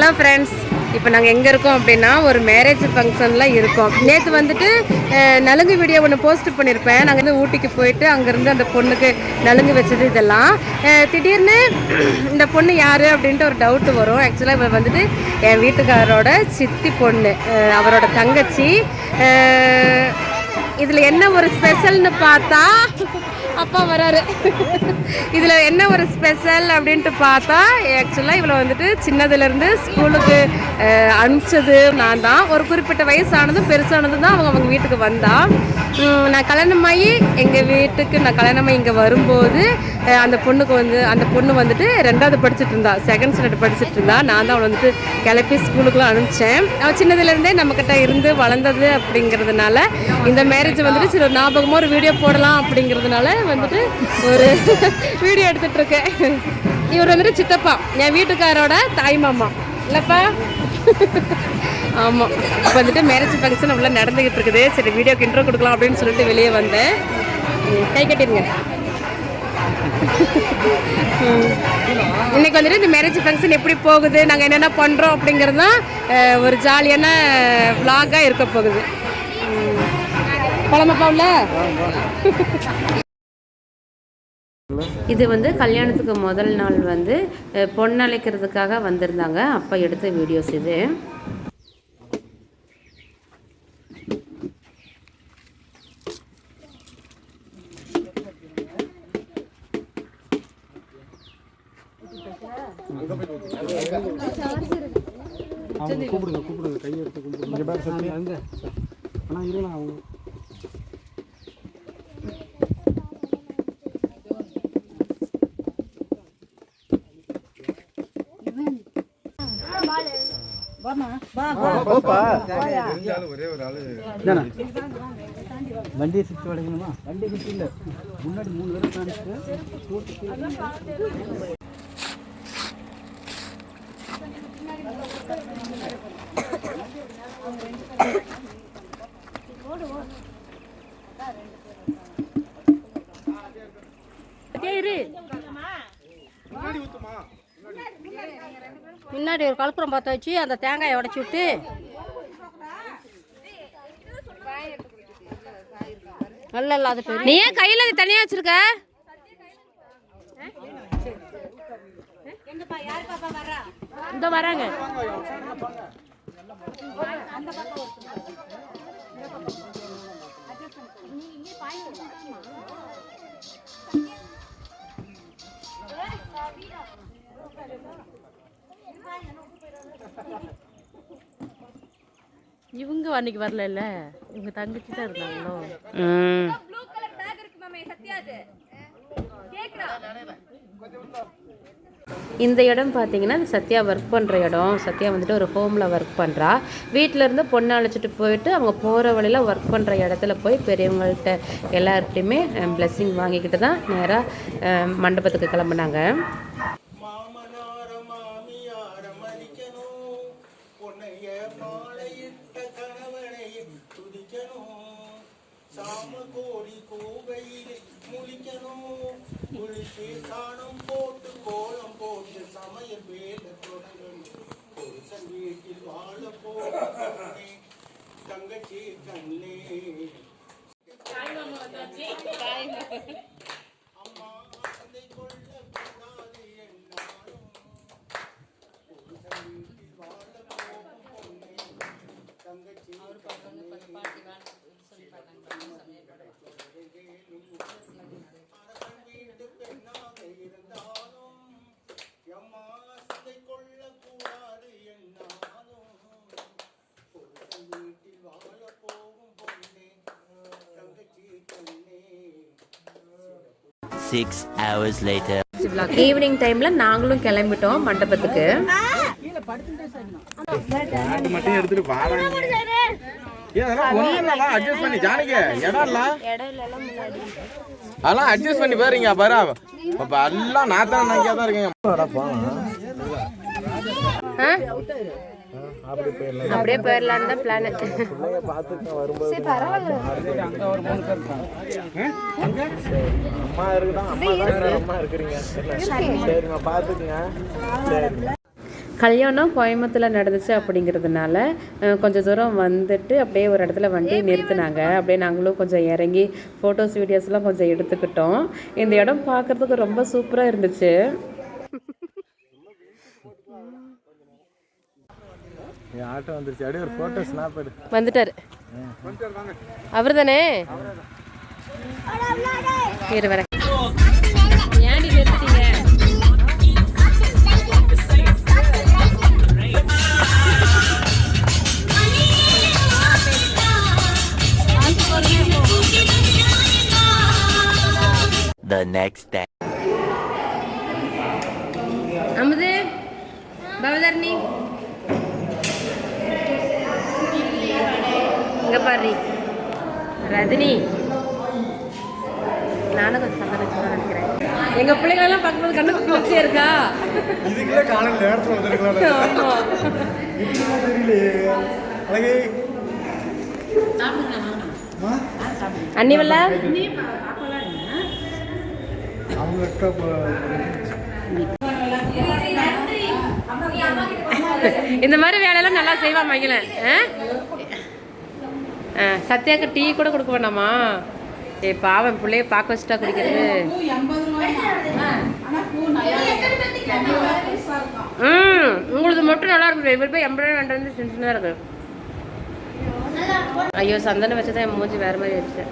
Hello friends, இப்போ நாங்கள் எங்கே இருக்கோம் அப்படின்னா ஒரு மேரேஜ் ஃபங்க்ஷனில் இருக்கோம். நேற்று வந்துட்டு நலுங்கு வீடியோ ஒன்று போஸ்ட் பண்ணியிருப்பேன். நாங்கள் வந்து ஊட்டிக்கு போயிட்டு அங்கேருந்து அந்த பொண்ணுக்கு நலுங்கு வச்சது இதெல்லாம். திடீர்னு இந்த பொண்ணு யார் அப்படின்ட்டு ஒரு டவுட்டு வரும். ஆக்சுவலாக இவ வந்துட்டு என் வீட்டுக்காரரோட சித்தி பொண்ணு, அவரோட தங்கச்சி. இதில் என்ன ஒரு ஸ்பெஷல்னு பார்த்தா அப்பா வராரு. இதில் என்ன ஒரு ஸ்பெஷல் அப்படின்ட்டு பார்த்தா ஆக்சுவலாக இவளை வந்துட்டு சின்னதுலேருந்து ஸ்கூலுக்கு அனுப்பிச்சது நான் தான். ஒரு குறிப்பிட்ட வயசானதும் பெருசானதும் தான் அவங்க வீட்டுக்கு வந்தாள். நான் கல்யாணமாகி எங்கள் வீட்டுக்கு நான் கல்யாணமாகி இங்கே வரும்போது அந்த பொண்ணு வந்துட்டு 2வது படிச்சுட்டு இருந்தா, 2nd ஸ்டாண்டர்ட் படிச்சுட்டு இருந்தா. நான் தான் அவளை வந்துட்டு கிளப்பி ஸ்கூலுக்குலாம் அனுப்பிச்சேன். அவள் சின்னதுலேருந்தே நம்மக்கிட்ட இருந்து வளர்ந்தது அப்படிங்கிறதுனால இந்த மேரேஜ் வந்துட்டு சரி ஒரு ஞாபகமாக ஒரு வீடியோ போடலாம் அப்படிங்கிறதுனால வந்துட்டு ஒரு வீடியோ எடுத்துகிட்ருக்கேன். இவர் வந்துட்டு சித்தப்பா, என் வீட்டுக்காரோட தாய் மாமா இல்லைப்பா. ஆமாம், இப்போ வந்துட்டு மேரேஜ் ஃபங்க்ஷன் அவ்வளோ நடந்துக்கிட்டு இருக்குது. சரி வீடியோக்கு இன்ட்ரோ கொடுக்கலாம் அப்படின்னு சொல்லிட்டு வெளியே வந்தேன். கை கட்டிடுங்க. இன்னைக்கு வந்துட்டு இந்த மேரேஜ் ஃபங்க்ஷன் எப்படி போகுது, நாங்கள் என்னென்ன பண்ணுறோம் அப்படிங்கிறது தான் ஒரு ஜாலியான விளாகாக இருக்க போகுது. பழமப்பாவில் இது வந்து கல்யாணத்துக்கு முதல் நாள் வந்து பொண்ணு அழைக்கிறதுக்காக வந்திருந்தாங்க. அப்போ எடுத்த வீடியோஸ் இது. கூப்பிடுங்க கையை எடுத்து கூப்பிடுங்க. ஆனால் இருக்கலாம் அவங்க வண்டியை சுற்றி வளைக்கணுமா? வண்டியை சுற்றி இல்லை, முன்னாடி 3 பேரும் காணிச்சு. முன்னாடி ஒரு கற்பூரம் பற்ற வச்சு அந்த தேங்காயை உடைச்சி விட்டு நல்ல இல்லாத பேர். நீ ஏன் கையில் அது தனியாக வச்சிருக்க? இந்த வராங்க. இவங்க அன்னைக்கு வரல, இல்ல இவங்க தங்கச்சி தான் இருந்தாங்களோ. இந்த இடம் பார்த்தீங்கன்னா சத்யா ஒர்க் பண்ணுற இடம். சத்யா வந்துட்டு ஒரு ஹோமில் ஒர்க் பண்ணுறா. வீட்டிலேருந்து பொண்ணை அழைச்சிட்டு போயிட்டு அவங்க போகிற வழியில் ஒர்க் பண்ணுற இடத்துல போய் பெரியவங்கள்ட்ட எல்லார்கிட்டையுமே பிளெஸ்ஸிங் வாங்கிக்கிட்டு தான் நேராக மண்டபத்துக்கு கிளம்புனாங்க. ஈவினிங் டைம்ல நாங்களும் கிளம்பிட்டோம் மண்டபத்துக்கு. அதெல்லாம் அட்ஜஸ்ட் பண்ணி பாருங்க. பாரு எல்லாம் நாத்தான் தான் இருக்கீங்க. அப்படியே போயிடலான்னு தான் பிளான். கல்யாணம் கோயம்புத்தூரில் நடந்துச்சு அப்படிங்கிறதுனால கொஞ்சம் தூரம் வந்துட்டு அப்படியே ஒரு இடத்துல வண்டி நிறுத்தினாங்க. அப்படியே நாங்களும் கொஞ்சம் இறங்கி ஃபோட்டோஸ் வீடியோஸ்லாம் கொஞ்சம் எடுத்துக்கிட்டோம். இந்த இடம் பார்க்குறதுக்கு ரொம்ப சூப்பராக இருந்துச்சு. ஆட்டோ வந்துருச்சு. அப்படியே ஒரு ஃபோட்டோ ஸ்னாப் எடு. வந்துட்டார் அவர் தானே? இரு வரேன். ஏன் நிறுத்திட்டீங்க? The next day. அமுது பவதர்ணி இங்க பாரு ரஜினி. நானும் கொஞ்சம் சந்தோஷமா நினைக்கிறேன். எங்க பிள்ளைகளெல்லாம் பார்க்கும்போது கண்ணு குளிர்ச்சியா இருக்கா? இதுக்குள்ள காலையில் நேரத்தில் வந்துருக்கலாம். அன்னிவல்ல இந்த மாதிரி வேலையெல்லாம் நல்லா செய்வா மகிழன். சத்யாக்கு டீ கூட கொடுக்க வேண்டாமா? பாவம் பிள்ளைய பார்க்க வச்சுட்டா குடிக்கிறது. உங்களுக்கு மட்டும் நல்லா இருக்கு. இவர் போய் 80 ரூபாய் வந்து சின்னதாக இருக்கு. ஐயோ சந்தனம் வச்சுதான் என் மூஞ்சி வேற மாதிரி வச்சுட்டேன்.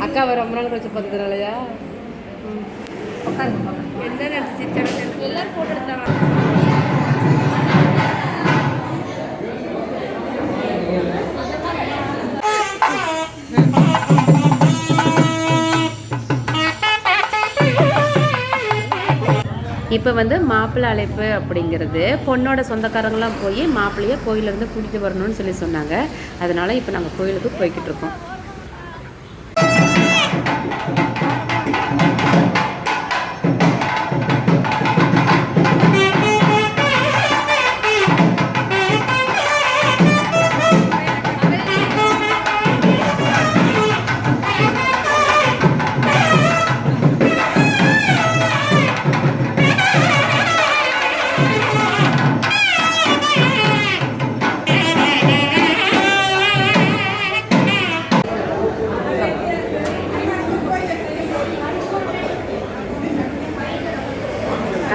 அக்கா ரொம்ப நாள் வச்சு பார்த்ததுனாலயா? எல்லாரும் போட்டோ எடுத்தாங்க. இப்போ வந்து மாப்பிள்ளை அழைப்பு அப்படிங்கிறது பொண்ணோட சொந்தக்காரங்களாம் போய் மாப்பிள்ளையை கோயிலேருந்து கூட்டிகிட்டு வரணும்னு சொல்லி சொன்னாங்க. அதனால் இப்போ நாங்கள் கோயிலுக்கு போய்கிட்டு இருக்கோம்.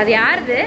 அது யாருது?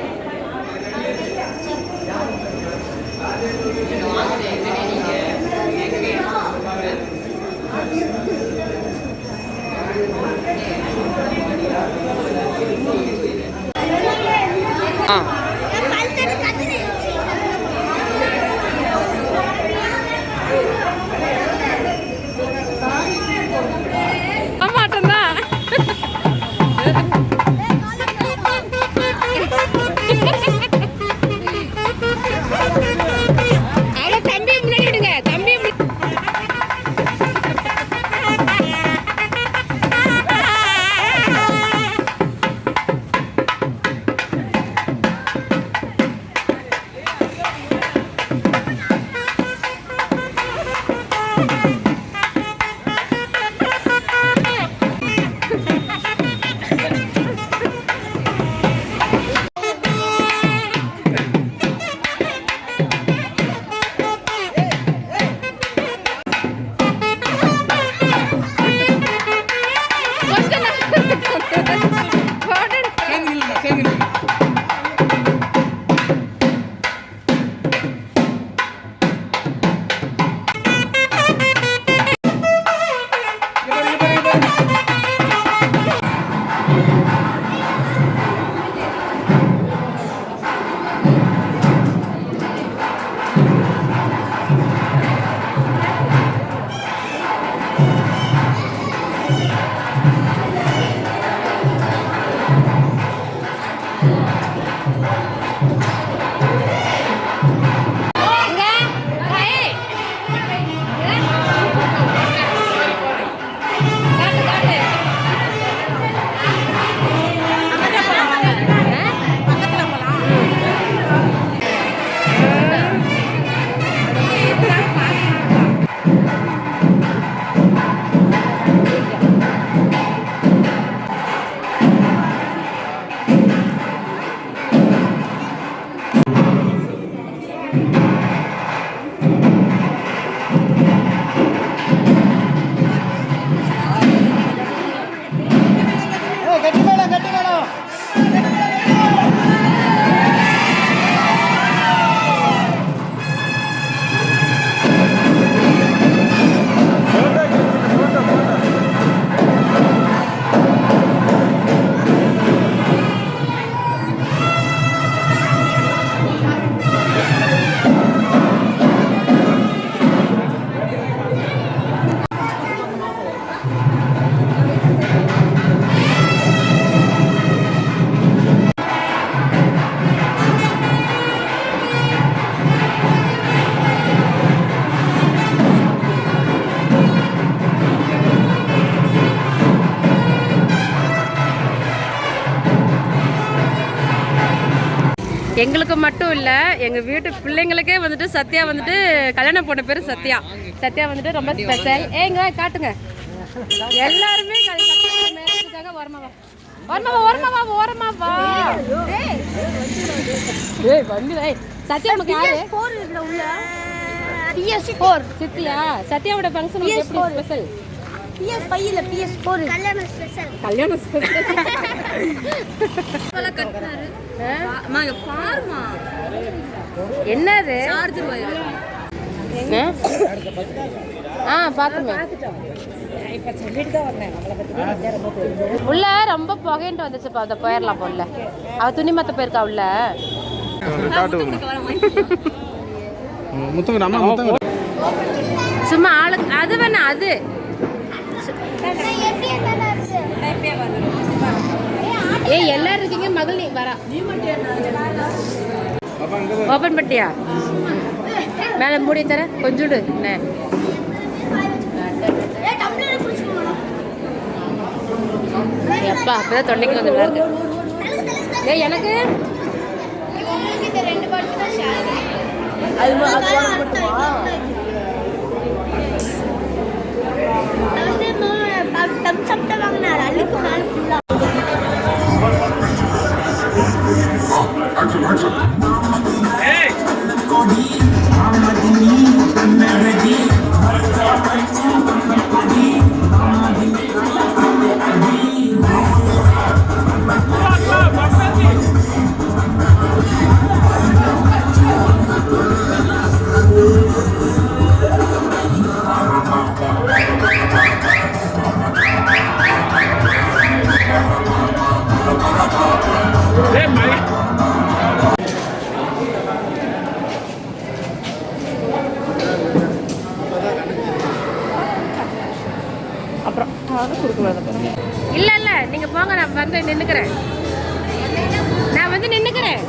எங்களுக்கு மட்டும் இல்லை எங்கள் வீட்டு பிள்ளைங்களுக்கே வந்துட்டு சத்யா வந்துட்டு கல்யாணம் போன பேர் சத்யா. சத்யா வந்துட்டு ரொம்ப ஸ்பெஷல். ஏங்க காட்டுங்க எல்லாருமே மேரேஜுக்காக ஓரமாவா சத்யா உனக்கு யாரு? PS4 சித்தியா? சத்யாவோட ஃபங்க்ஷன் எப்படி ஸ்பெஷல்? PS5 இல்ல PS4 கல்யாண ஸ்பெஷல். கல்யாண ஸ்பெஷல் பல கட்டறாரு. மாங்க பாருமா என்னது? Charger wire. என்ன? பாத்துமே. இப்ப சொல்லிட்டு தான் வந்தேன். அவளை பத்தி ரொம்ப தெரியும். உள்ள ரொம்ப புகையிட்டு வந்துச்சுப்பா. அத போயிரலாம் போல. அவ துணி மத்த போயிருக்கா உள்ள. முத்தங்க அம்மா முத்தங்க. சும்மா ஆளுக்கு அது வேணா அது. ஏய் எல்லாரும் இருக்கீங்க மகள் நீ வரா. ஓபன் பண்ணிட்டியா? மேல மூடி தர கொஞ்சோடு என்ன? எப்பா அப்பதான் தொண்டைக்கு வந்து வருது. ஏய் எனக்கு அப்புறம் இல்ல இல்ல நீங்க போங்க. நான் வந்து நின்னுக்கிறேன். நான் வந்து நின்னுக்கிறேன்.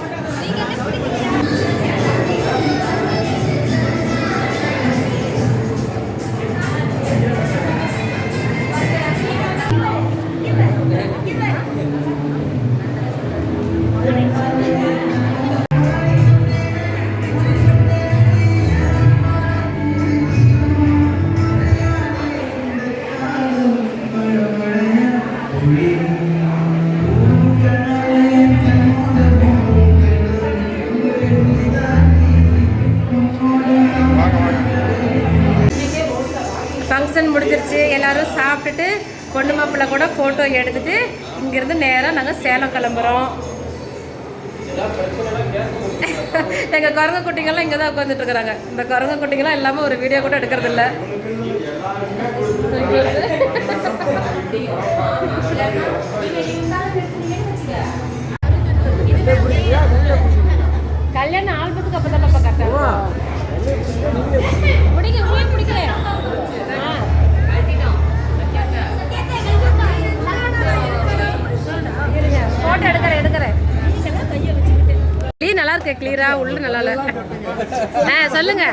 ஃபங்க்ஷன் முடிஞ்சிருச்சு. எல்லோரும் சாப்பிட்டுட்டு பொண்ணு மாப்பிள்ளை கூட ஃபோட்டோ எடுத்துகிட்டு இங்கேருந்து நேராக நாங்கள் சேலம் கிளம்புறோம். எங்கள் குரங்கு குட்டிங்கெல்லாம் இங்கே தான் உட்காந்துட்டு இருக்கிறாங்க. இந்த குரங்கு குட்டிங்கெல்லாம் இல்லாமல் ஒரு வீடியோ கூட எடுக்கிறதில்ல. கல்யாண ஆல்பத்துக்கு அப்போ தான் கரெக்டாக பிடிக்கல. போட்டோ எடுக்கிறேன். நல்லா இருக்கு கிளியரா. உள்ள நல்லா இல்ல. சொல்லுங்க.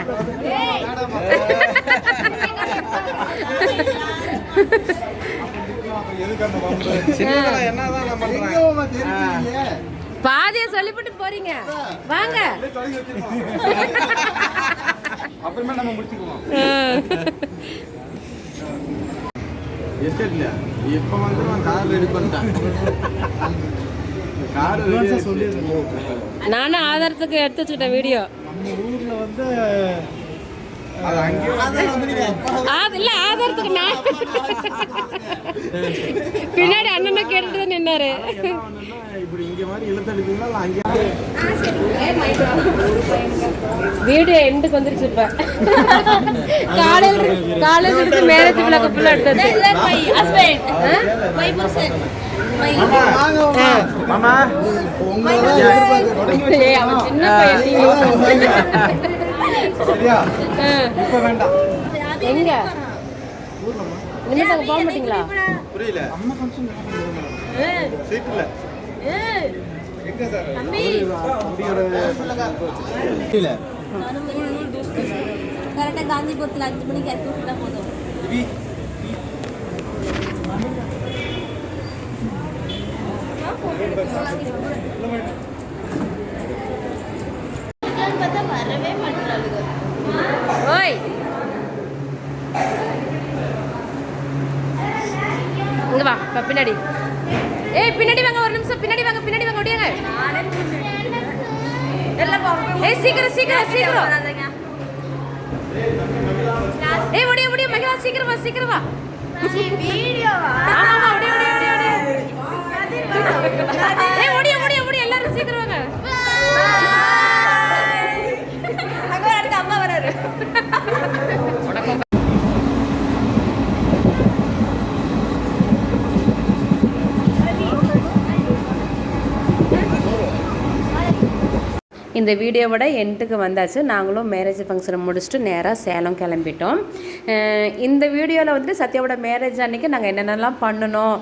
பாதிய சொல்லிவிட்டு போறீங்க. வாங்க. அப்புறமே நம்ம முடிச்சுக்குவோம். எஸ்டேட்ல இப்ப வந்து கார் ரெடி பண்ணிட்டேன். கார் ரெடி சொல்லி நானும் ஆதாரத்துக்கு எடுத்து வச்சுக்கிட்டேன் வீடியோ. நம்ம ஊர்ல வந்து அது அங்கே இல்ல ஆதாரத்துக்கு நான் பின்னாடி அண்ணனை கேட்டுட்டு தான் நின்னாரு. இப்படி இங்க மாதிரி இழுத்தடிப்பீங்களா அங்கே வீடியோ எண்டுக்கு வந்துருச்சு. இப்ப காலையில இருந்து மேரேஜ் விளக்க ஃபுல்லா எடுத்தாச்சு. மாமா அவன் சின்ன பையன். இப்ப வேண்டாம். எங்க நிமிஷம் போக மாட்டீங்களா? புரியல. அம்மா ஃபங்க்ஷன் சீட்ல எங்க சார் முடியோட புரியல. கரெக்டா காந்திபுரத்துல 5 மணிக்கு இறக்கி விட்டா போதும். பார்த்தா வரவே மாட்டாளுங்க. ஓய் இங்க வா பின்னாடி. ஏய் பின்னாடி வாங்க, ஒரு நிமிஷம் பின்னாடி வாங்க, பின்னாடி வாங்க, ஓடியாங்க. ஏய் சீக்கிரம் சீக்கிரம் சீக்கிரம். ஏய் ஓடியா ஓடியா மகிழா, சீக்கிரம் வா சீக்கிரம் வா. வீடியோவா? ஆமா ஓடியா ஓடியா ஓடியா ஓடியா. ஏய் ஓடியா ஓடியா ஓடியா எல்லாரும் சீக்கிரம் வாங்க. அங்க அடுத்து அம்மா வராரு. இந்த வீடியோவோட எண்டுக்கு வந்தாச்சு. நாங்களும் மேரேஜ் ஃபங்க்ஷனை முடிச்சுட்டு நேராக சேலம் கிளம்பிட்டோம். இந்த வீடியோவில் வந்துட்டு சத்யாவோட மேரேஜ் அன்றைக்கி நாங்கள் என்னென்னலாம் பண்ணணும்,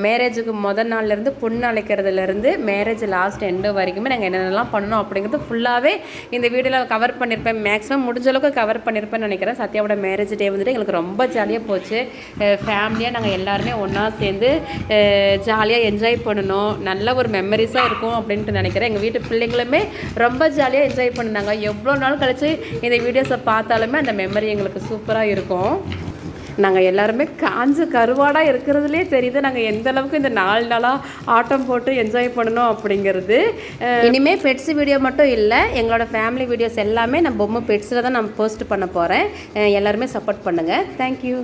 மேரேஜுக்கு முதல் நாள்லேருந்து பொண்ணு அழைக்கிறதுலேருந்து மேரேஜ் லாஸ்ட் எண்டு வரைக்குமே நாங்கள் என்னென்னலாம் பண்ணணும் அப்படிங்கிறது ஃபுல்லாகவே இந்த வீடியோவில் கவர் பண்ணியிருப்பேன். மேக்ஸிமம் முடிஞ்ச அளவுக்கு கவர் பண்ணியிருப்பேன்னு நினைக்கிறேன். சத்யாவோட மேரேஜ் டே வந்துட்டு எங்களுக்கு ரொம்ப ஜாலியாக போச்சு. ஃபேமிலியாக நாங்கள் எல்லாருமே ஒன்றா சேர்ந்து ஜாலியாக என்ஜாய் பண்ணணும். நல்ல ஒரு மெமரிஸாக இருக்கும் அப்படின்ட்டு நினைக்கிறேன். எங்கள் வீட்டு பிள்ளைங்களுமே ரொம்ப ஜாலியாக என்ஜாய் பண்ணாங்க. எவ்வளோ நாள் கழிச்சு இந்த வீடியோஸை பார்த்தாலுமே அந்த மெமரி எங்களுக்கு சூப்பராக இருக்கும். நாங்கள் எல்லாருமே காஞ்ச கருவாடாக இருக்கிறதுலே தெரியுது நாங்கள் எந்த அளவுக்கு இந்த 4 நாளாக ஆட்டம் போட்டு என்ஜாய் பண்ணணும் அப்படிங்கிறது. இனிமேல் பெட்ஸ் வீடியோ மட்டும் இல்லை, எங்களோட ஃபேமிலி வீடியோஸ் எல்லாமே நான் பொம்மை பெட்ஸில் தான் நான் போஸ்ட் பண்ண போகிறேன். எல்லாருமே சப்போர்ட் பண்ணுங்கள். தேங்க்யூ.